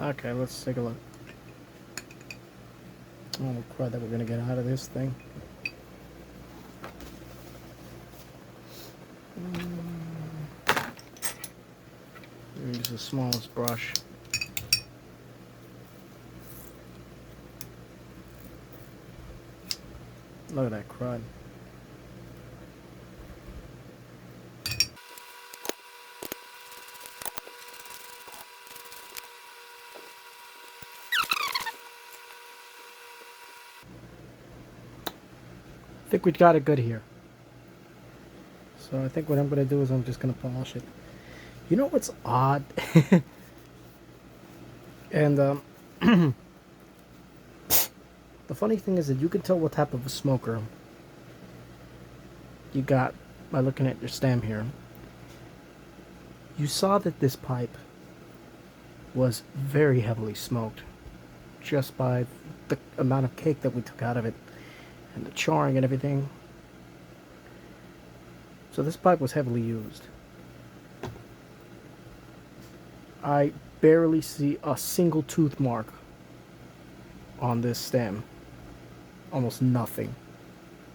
Okay, let's take a look. Oh, the crud that we're gonna get out of this thing. Use the smallest brush. Look at that crud. I think we got it good here. So I think what I'm going to do is I'm just going to polish it. You know what's odd? And the funny thing is that you can tell what type of a smoker you got by looking at your stem here. You saw that this pipe was very heavily smoked just by the amount of cake that we took out of it and the charring and everything. So this pipe was heavily used. I barely see a single tooth mark on this stem. Almost nothing.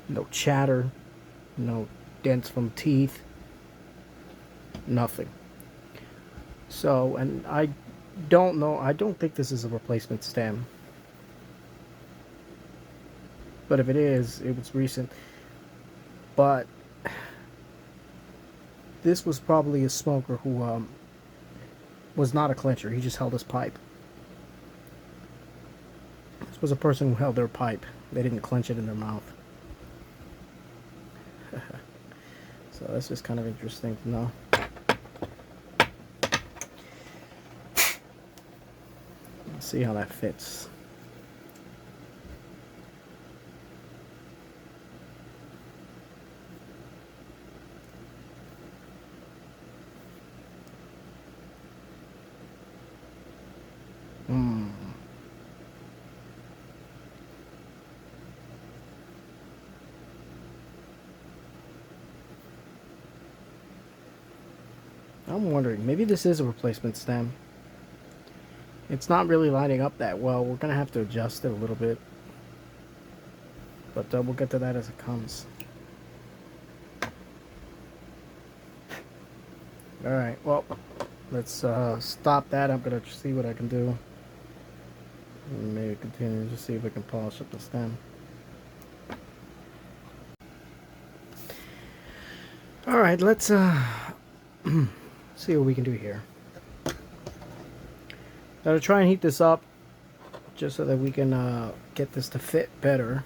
No chatter, no dents from teeth, nothing. So, and I don't know, I don't think this is a replacement stem. But if it is, it was recent. But this was probably a smoker who was not a clincher. He just held his pipe. This was a person who held their pipe. They didn't clench it in their mouth. So that's just kind of interesting to know. Let's see how that fits. I'm wondering, maybe this is a replacement stem. It's not really lining up that well. We're going to have to adjust it a little bit. But we'll get to that as it comes. Alright, well, let's stop that. I'm going to see what I can do. And maybe continue to see if we can polish up the stem. Alright, let's see what we can do here. Now to try and heat this up, just so that we can get this to fit better.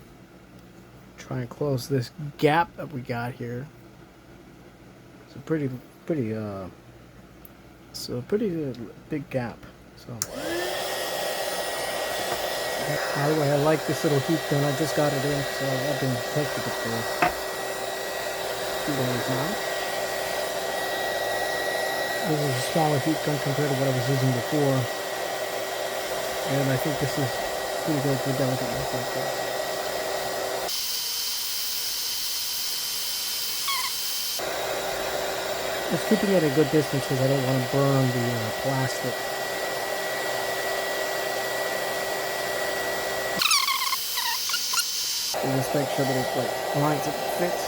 Try and close this gap that we got here. It's a pretty big gap. So, by the way, I like this little heat gun. I just got it in, so I've been testing it for 2 days now. This is a smaller heat gun compared to what I was using before, and I think this is pretty good for delicate work like this. Just keeping it at a good distance because I don't want to burn the plastic. So just make sure that it lines up and fits.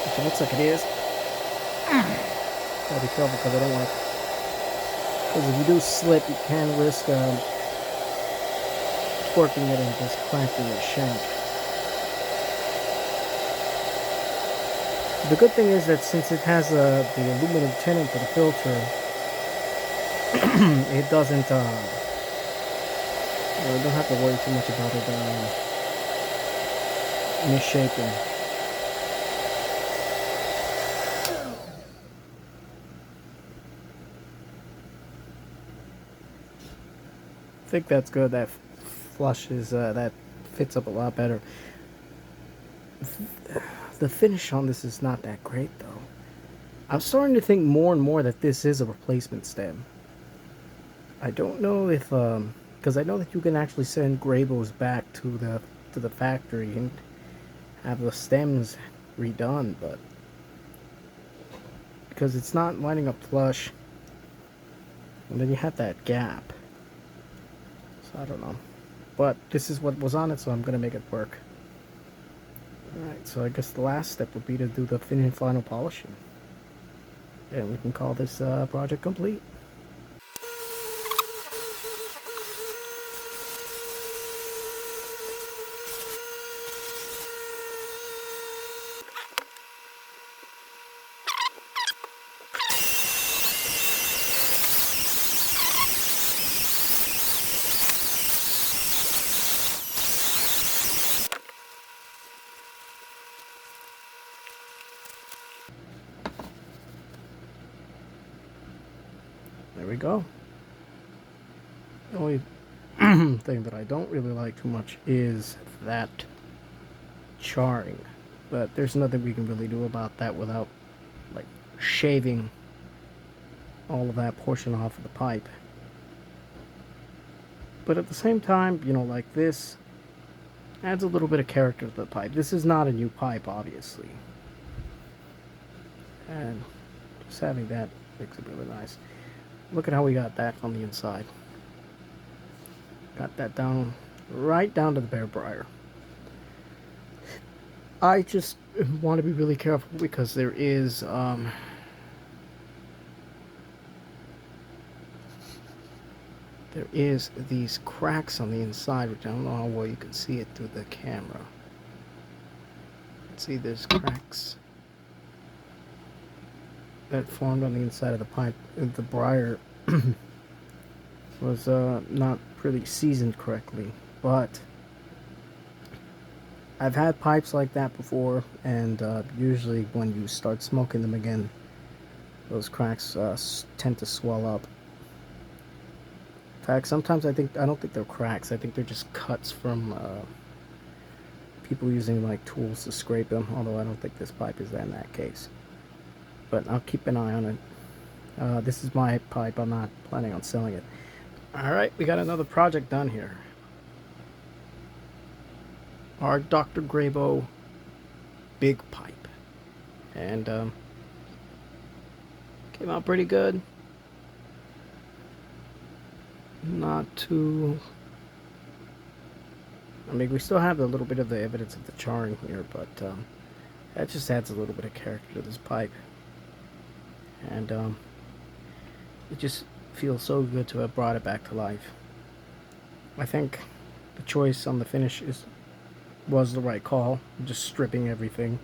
Which it looks like it is. Gotta be careful because I don't want to. Because if you do slip, you can risk torquing it and just clanking your shank. The good thing is that since it has the aluminum tinning for the filter, it doesn't, you don't have to worry too much about it misshaping. I think that's good. That flushes, that fits up a lot better. The finish on this is not that great though. I'm starting to think more and more that this is a replacement stem. I don't know if because I know that you can actually send Grabows back to the factory and have the stems redone, but because it's not lining up flush, And then you have that gap. So I don't know. But this is what was on it, so I'm going to make it work. Alright, so I guess the last step would be to do the final polishing. And we can call this project complete. There we go. The only thing that I don't really like too much is that charring. But there's nothing we can really do about that without, like, shaving all of that portion off of the pipe. But at the same time, you know, like this adds a little bit of character to the pipe. This is not a new pipe, obviously. And just having that makes it really nice. Look at how we got that on the inside. Got that down, right down to the bare briar. I just want to be really careful because there is these cracks on the inside, which I don't know how well you can see it through the camera. See, there's cracks that formed on the inside of the pipe. The briar was not really seasoned correctly, but I've had pipes like that before, and usually when you start smoking them again, those cracks tend to swell up. In fact, sometimes I don't think they're cracks. I think they're just cuts from people using like tools to scrape them. Although I don't think this pipe is in that case. But I'll keep an eye on it. This is my pipe. I'm not planning on selling it. All right, we got another project done here. Our Dr. Grabow big pipe, and came out pretty good. Not too. I mean, we still have a little bit of the evidence of the charring here, but that just adds a little bit of character to this pipe, and it just feels so good to have brought it back to life. I think the choice on the finish was the right call. Just stripping everything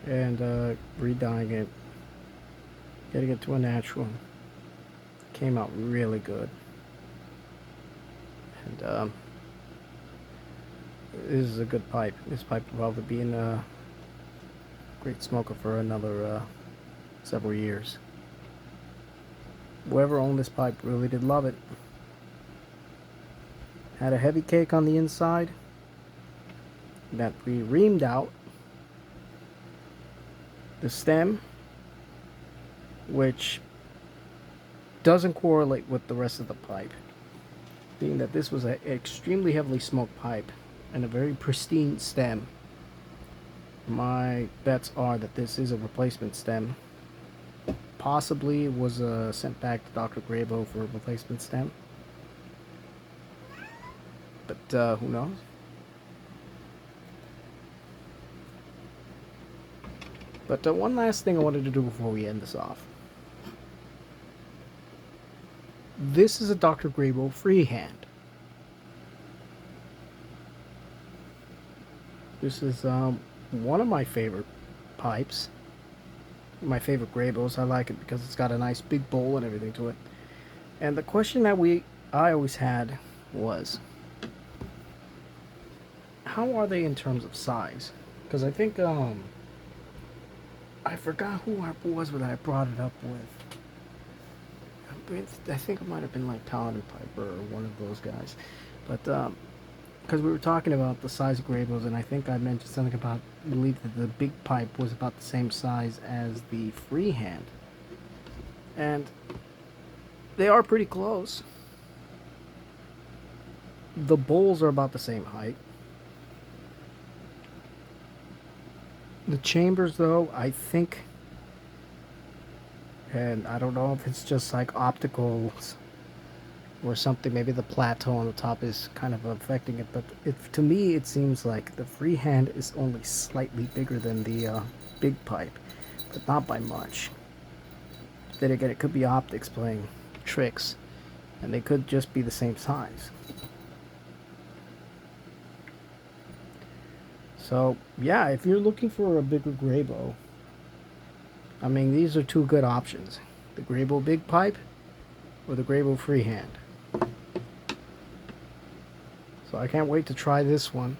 and re-dyeing it, getting it to a natural. Came out really good. And this is a good pipe. This pipe will probably be in a great smoker for another several years. Whoever owned this pipe really did love it. Had a heavy cake on the inside that we reamed out. The stem, which doesn't correlate with the rest of the pipe, being that this was an extremely heavily smoked pipe and a very pristine stem. My bets are that this is a replacement stem. Possibly was sent back to Dr. Grabow for a replacement stem, but who knows? But one last thing I wanted to do before we end this off. This is a Dr. Grabow freehand. This is one of my favorite pipes. My favorite Grabows. I like it because it's got a nice big bowl and everything to it. And the question that I always had was, how are they in terms of size? Because I think I forgot who I was that I brought it up with. I think it might have been like Talon and Piper or one of those guys. But because we were talking about the size of Grabows, and I think I mentioned something about, I believe that the big pipe was about the same size as the freehand. And they are pretty close. The bowls are about the same height. The chambers, though, I think, and I don't know if it's just like optical or something. Maybe the plateau on the top is kind of affecting it, but to me it seems like the freehand is only slightly bigger than the big pipe, but not by much. Then again, it could be optics playing tricks, and they could just be the same size. So yeah, if you're looking for a bigger Grabow, I mean, these are two good options: the Grabow big pipe or the Grabow freehand. So I can't wait to try this one,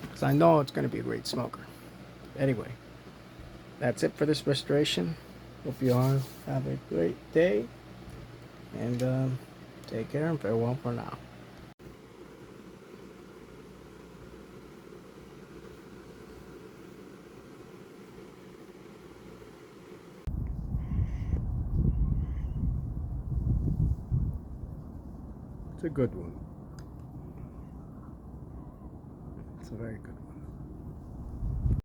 because I know it's going to be a great smoker. Anyway, that's it for this restoration. Hope you all have a great day, and take care and farewell for now. It's a good one. It's a very good one.